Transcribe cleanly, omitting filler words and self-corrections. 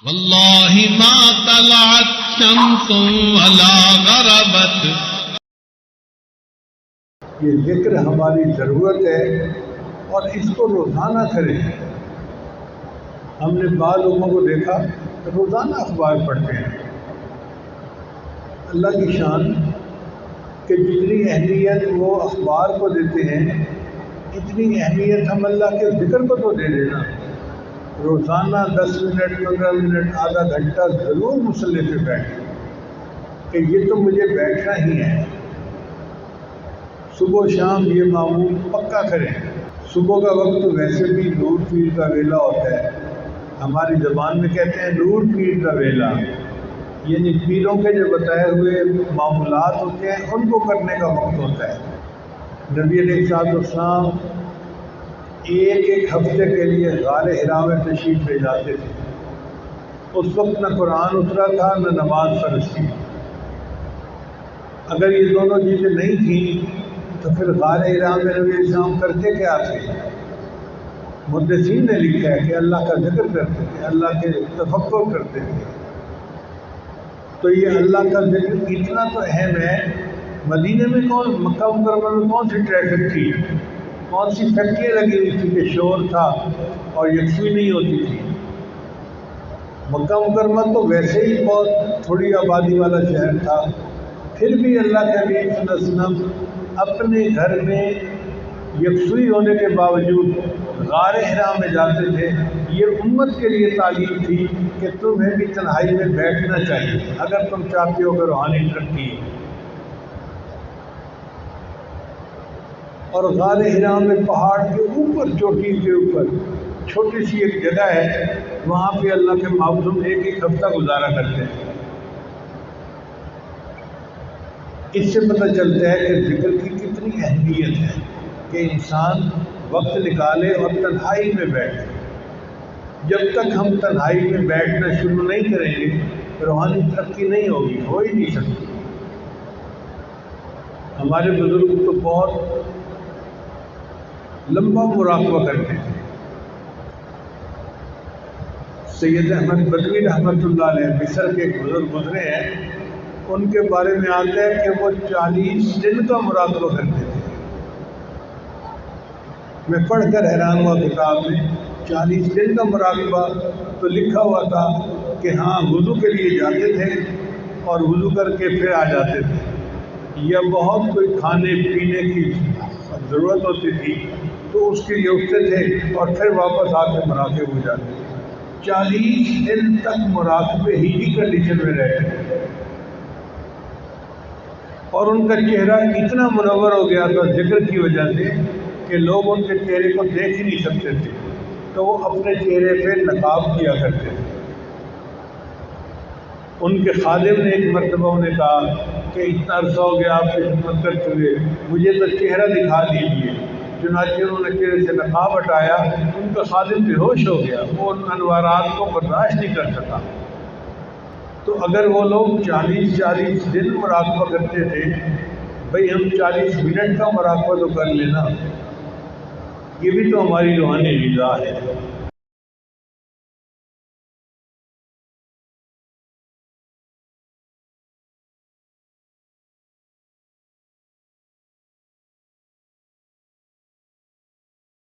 واللہ ما طلعت شمس ولا غربت. یہ ذکر ہماری ضرورت ہے اور اس کو روزانہ کریں. ہم نے بعض لوگوں کو دیکھا روزانہ اخبار پڑھتے ہیں. اللہ کی شان کہ جتنی اہمیت وہ اخبار کو دیتے ہیں اتنی اہمیت ہم اللہ کے ذکر کو تو دے دینا. روزانہ 10 منٹ 15 منٹ آدھا گھنٹہ ضرور مصلی پہ بیٹھیں کہ یہ تو مجھے بیٹھنا ہی ہے. صبح و شام یہ معمول پکا کریں. صبح کا وقت تو ویسے بھی نور پیر کا ویلا ہوتا ہے. ہماری زبان میں کہتے ہیں نور پیر کا ویلا، یعنی پیروں کے جو بتائے ہوئے معمولات ہوتے ہیں ان کو کرنے کا وقت ہوتا ہے. نبی علیہ السلام ایک ہفتے کے لیے غار حرا میں تشریف لے جاتے تھے. اس وقت نہ قرآن اترا تھا نہ نماز فرض تھی. اگر یہ دونوں چیزیں نہیں تھیں تو پھر غار حرا میں نبی علیہ السلام کرتے کیا تھے؟ محدثین نے لکھا ہے کہ اللہ کا ذکر کرتے تھے، اللہ کے تفکر کرتے تھے. تو یہ اللہ کا ذکر اتنا تو اہم ہے. مدینہ میں مکہ مکرمہ میں کون سی ٹریفک تھی، کون سی فیکٹریاں لگی ہوئی تھی کہ شور تھا اور یکسوئی نہیں ہوتی تھی. مکہ مکرمہ تو ویسے ہی بہت تھوڑی آبادی والا شہر تھا، پھر بھی اللہ کے نبی صلی اللہ علیہ وسلم اپنے گھر میں یکسوئی ہونے کے باوجود غار حرا میں جاتے تھے. یہ امت کے لیے تعلیم تھی کہ تمہیں بھی تنہائی میں بیٹھنا چاہیے اگر تم چاہتے ہو کہ روحانی ترقی. اور غار حرا میں پہاڑ کے اوپر چوٹی کے اوپر چھوٹی سی ایک جگہ ہے، وہاں پہ اللہ کے معصوم ایک ہفتہ گزارا کرتے ہیں. اس سے پتہ چلتا ہے کہ ذکر کی کتنی اہمیت ہے کہ انسان وقت نکالے اور تنہائی میں بیٹھے. جب تک ہم تنہائی میں بیٹھنا شروع نہیں کریں گے روحانی ترقی نہیں ہوگی، ہو ہی نہیں سکتی. ہمارے بزرگ تو بہت لمبا مراقبہ کرتے تھے. سید احمد بدوی رحمۃ اللہ علیہ مصر کے ایک بزرگ گزرے ہیں، ان کے بارے میں آتا ہے کہ وہ 40 دن کا مراقبہ کرتے تھے. میں پڑھ کر حیران ہوا کتاب میں 40 دن کا مراقبہ. تو لکھا ہوا تھا کہ ہاں وضو کے لیے جاتے تھے اور وضو کر کے پھر آ جاتے تھے، یا بہت کوئی کھانے پینے کی ضرورت ہوتی تھی تو اس کے لیے اٹھتے تھے اور پھر واپس آ کے مراقبے ہو جاتے تھے. 40 دن تک مراقبے ہی کی کنڈیشن میں رہتے تھے اور ان کا چہرہ اتنا منور ہو گیا تھا ذکر کی وجہ سے کہ لوگ ان کے چہرے کو دیکھ ہی نہیں سکتے تھے. تو وہ اپنے چہرے پہ نقاب کیا کرتے تھے. ان کے خادم نے ایک مرتبہ انہیں کہا کہ اتنا عرصہ ہو گیا آپ کی خدمت کرتے ہوئے، مجھے تو چہرہ دکھا دیجیے. چنانچہ انہوں نے چہرے سے نقاب ہٹایا. ان کا خادم بے ہوش ہو گیا، وہ ان انوارات کو برداشت نہیں کر سکا. تو اگر وہ لوگ 40 دن مراقبہ کرتے تھے، بھئی ہم 40 منٹ کا مراقبہ تو کر لینا. یہ بھی تو ہماری روحانی غذا ہے.